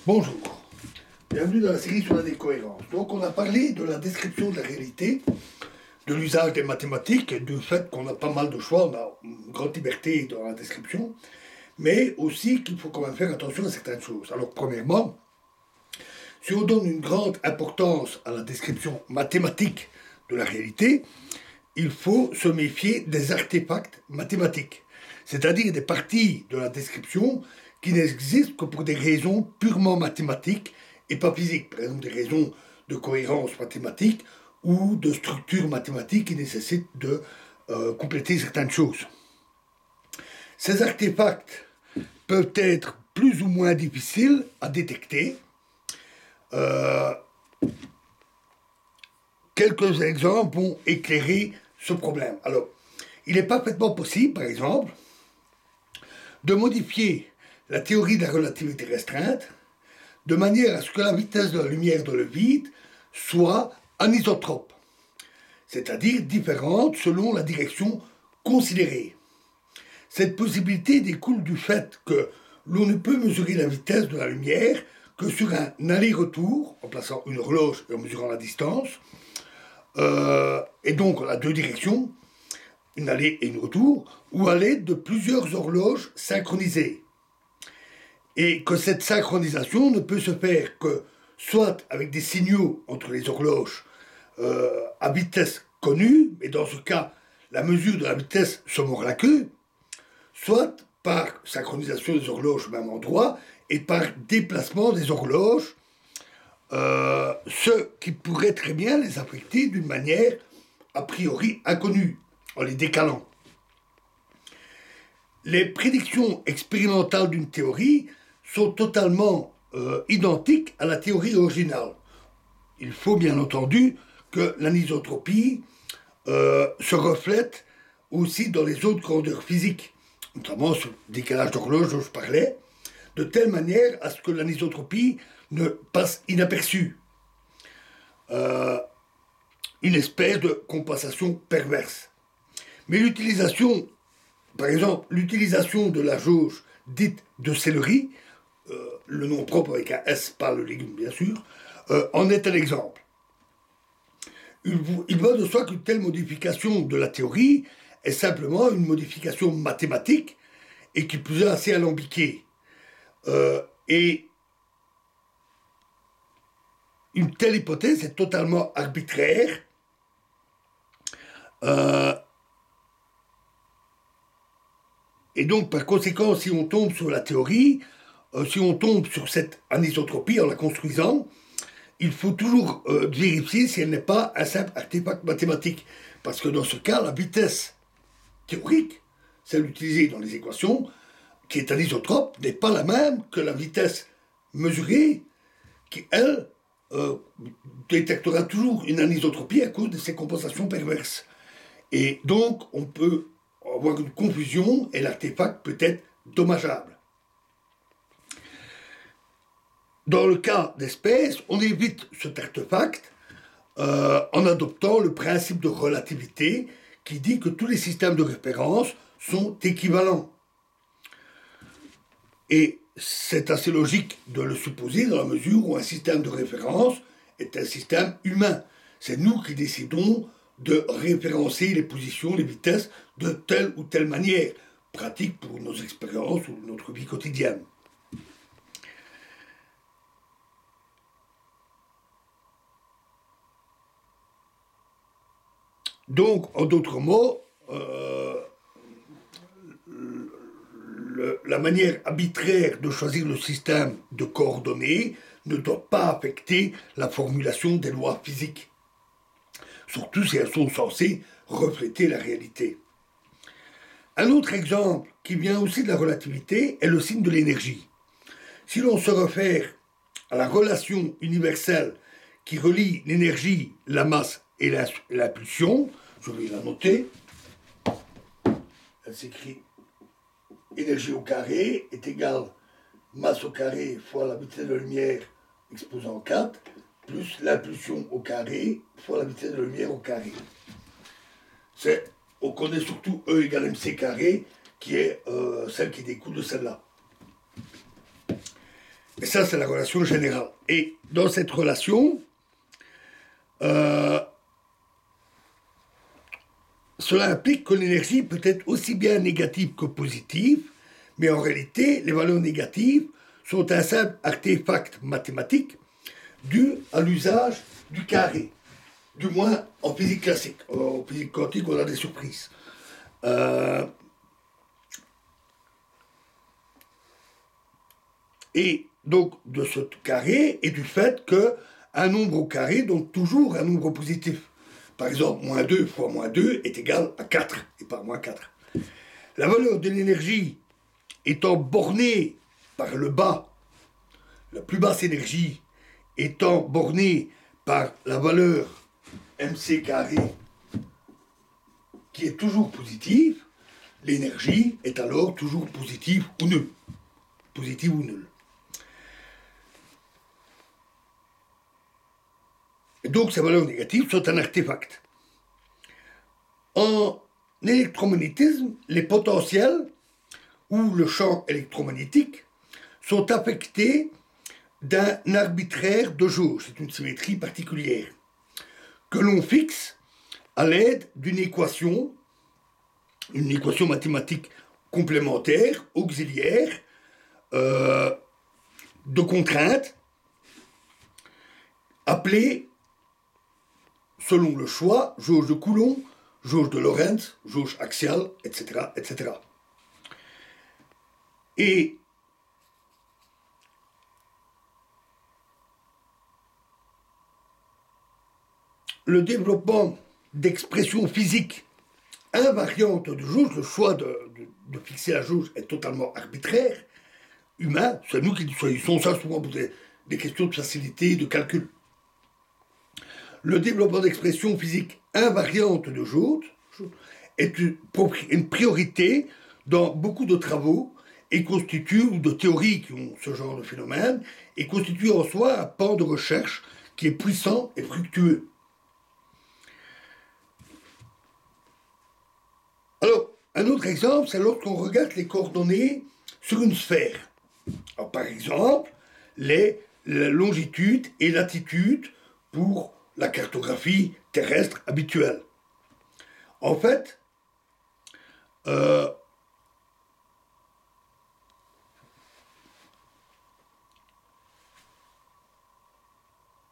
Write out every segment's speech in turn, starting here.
Bonjour, bienvenue dans la série sur la décohérence. Donc on a parlé de la description de la réalité, de l'usage des mathématiques et du fait qu'on a pas mal de choix, on a une grande liberté dans la description, mais aussi qu'il faut quand même faire attention à certaines choses. Alors premièrement, si on donne une grande importance à la description mathématique de la réalité, il faut se méfier des artefacts mathématiques, c'est-à-dire des parties de la description qui n'existent que pour des raisons purement mathématiques et pas physiques, par exemple des raisons de cohérence mathématique ou de structure mathématique qui nécessitent de compléter certaines choses. Ces artefacts peuvent être plus ou moins difficiles à détecter. Quelques exemples vont éclairer ce problème. Alors, il est parfaitement possible, par exemple, de modifier la théorie de la relativité restreinte de manière à ce que la vitesse de la lumière dans le vide soit anisotrope, c'est-à-dire différente selon la direction considérée. Cette possibilité découle du fait que l'on ne peut mesurer la vitesse de la lumière que sur un aller-retour, en plaçant une horloge et en mesurant la distance, et donc on a deux directions, une allée et une retour, ou à l'aide de plusieurs horloges synchronisées. Et que cette synchronisation ne peut se faire que soit avec des signaux entre les horloges à vitesse connue, et dans ce cas, la mesure de la vitesse se mord la queue, soit par synchronisation des horloges au même endroit et par déplacement des horloges, ce qui pourrait très bien les affecter d'une manière a priori inconnue, en les décalant. Les prédictions expérimentales d'une théorie sont totalement identiques à la théorie originale. Il faut bien entendu que l'anisotropie se reflète aussi dans les autres grandeurs physiques, notamment sur le décalage d'horloge dont je parlais, de telle manière à ce que l'anisotropie ne passe inaperçue. Une espèce de compensation perverse. Mais l'utilisation, par exemple, l'utilisation de la jauge dite de céleri, le nom propre avec un S, pas le légume bien sûr, en est un exemple. Il va de soi qu'une telle modification de la théorie est simplement une modification mathématique et qui plus est assez alambiquée. Et une telle hypothèse est totalement arbitraire. Et donc, par conséquent, si on tombe sur la théorie, si on tombe sur cette anisotropie en la construisant, il faut toujours vérifier si elle n'est pas un simple artefact mathématique. Parce que dans ce cas, la vitesse théorique, celle utilisée dans les équations, qui est anisotrope, n'est pas la même que la vitesse mesurée, qui, elle, détectera toujours une anisotropie à cause de ces compensations perverses. Et donc, on peut avoir une confusion et l'artefact peut être dommageable. Dans le cas d'espèces, on évite cet artefact en adoptant le principe de relativité qui dit que tous les systèmes de référence sont équivalents. Et c'est assez logique de le supposer dans la mesure où un système de référence est un système humain. C'est nous qui décidons de référencer les positions, les vitesses de telle ou telle manière, pratique pour nos expériences ou notre vie quotidienne. Donc, en d'autres mots, la manière arbitraire de choisir le système de coordonnées ne doit pas affecter la formulation des lois physiques, surtout si elles sont censées refléter la réalité. Un autre exemple qui vient aussi de la relativité est le signe de l'énergie. Si l'on se réfère à la relation universelle qui relie l'énergie, la masse et l'impulsion, je vais la noter, elle s'écrit énergie au carré est égale masse au carré fois la vitesse de la lumière exposant 4 plus l'impulsion au carré fois la vitesse de la lumière au carré. On connaît surtout E égale mc carré qui est celle qui découle de celle-là. Et ça, c'est la relation générale. Et dans cette relation, cela implique que l'énergie peut être aussi bien négative que positive, mais en réalité, les valeurs négatives sont un simple artefact mathématique dû à l'usage du carré. Du moins en physique classique. En physique quantique, on a des surprises. Et donc, de ce carré et du fait qu'un nombre au carré donne toujours un nombre positif. Par exemple, moins 2 fois moins 2 est égal à 4 et pas moins 4. La valeur de l'énergie étant bornée par le bas, la plus basse énergie étant bornée par la valeur mc carré qui est toujours positive, l'énergie est alors toujours positive ou nulle. Positive ou nulle. Et donc ces valeurs négatives sont un artefact. En électromagnétisme, les potentiels ou le champ électromagnétique sont affectés d'un arbitraire de jauge, c'est une symétrie particulière, que l'on fixe à l'aide d'une équation mathématique complémentaire, auxiliaire, de contraintes, appelée, selon le choix, jauge de Coulomb, jauge de Lorentz, jauge axiale, etc., etc. Et le développement d'expressions physiques invariantes de jauge, le choix de fixer la jauge est totalement arbitraire, humain, c'est nous qui choisissons ça souvent pour des questions de facilité, de calcul. Le développement d'expressions physiques invariantes de jauge est une priorité dans beaucoup de travaux et constitue, ou de théories qui ont ce genre de phénomène, et constitue en soi un pan de recherche qui est puissant et fructueux. Alors, un autre exemple, c'est lorsqu'on regarde les coordonnées sur une sphère. Alors, par exemple, la longitude et latitude pour la cartographie terrestre habituelle. En fait,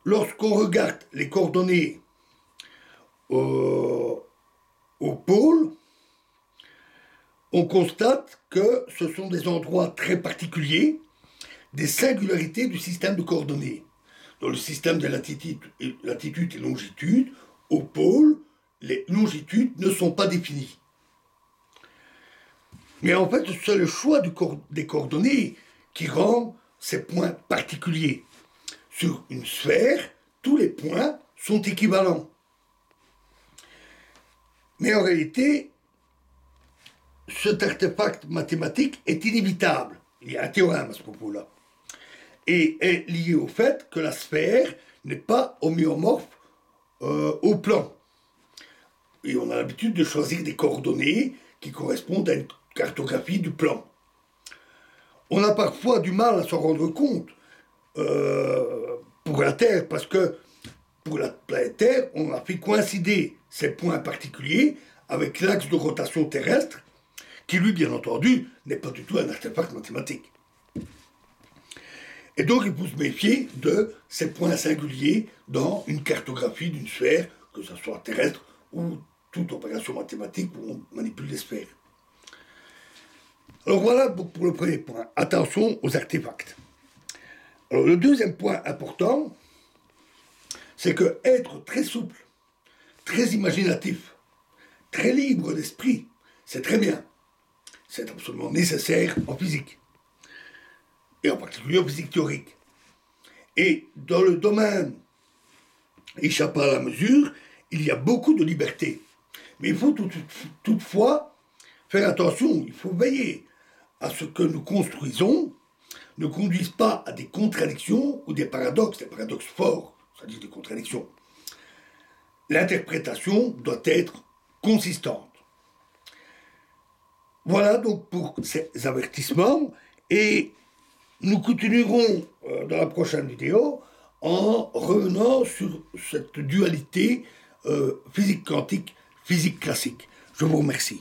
lorsqu'on regarde les coordonnées au pôle, on constate que ce sont des endroits très particuliers, des singularités du système de coordonnées. Dans le système de latitude et longitude, au pôle, les longitudes ne sont pas définies. Mais en fait, c'est le choix des coordonnées qui rend ces points particuliers. Sur une sphère, tous les points sont équivalents. Mais en réalité, cet artefact mathématique est inévitable. Il y a un théorème à ce propos-là. Et est lié au fait que la sphère n'est pas homéomorphe au plan. Et on a l'habitude de choisir des coordonnées qui correspondent à une cartographie du plan. On a parfois du mal à s'en rendre compte pour la Terre, parce que pour la planète Terre, on a fait coïncider ces points particuliers avec l'axe de rotation terrestre, qui lui, bien entendu, n'est pas du tout un artefact mathématique. Et donc, il faut se méfier de ces points singuliers dans une cartographie d'une sphère, que ce soit terrestre ou toute opération mathématique où on manipule les sphères. Alors voilà pour le premier point. Attention aux artefacts. Alors le deuxième point important, c'est que être très souple, très imaginatif, très libre d'esprit, c'est très bien. C'est absolument nécessaire en physique. Et en particulier en physique théorique. Et dans le domaine échappant à la mesure, il y a beaucoup de liberté. Mais il faut toutefois faire attention, il faut veiller à ce que nous construisons ne conduise pas à des contradictions ou des paradoxes forts, c'est-à-dire des contradictions. L'interprétation doit être consistante. Voilà donc pour ces avertissements, et Nous continuerons dans la prochaine vidéo en revenant sur cette dualité physique quantique, physique classique. Je vous remercie.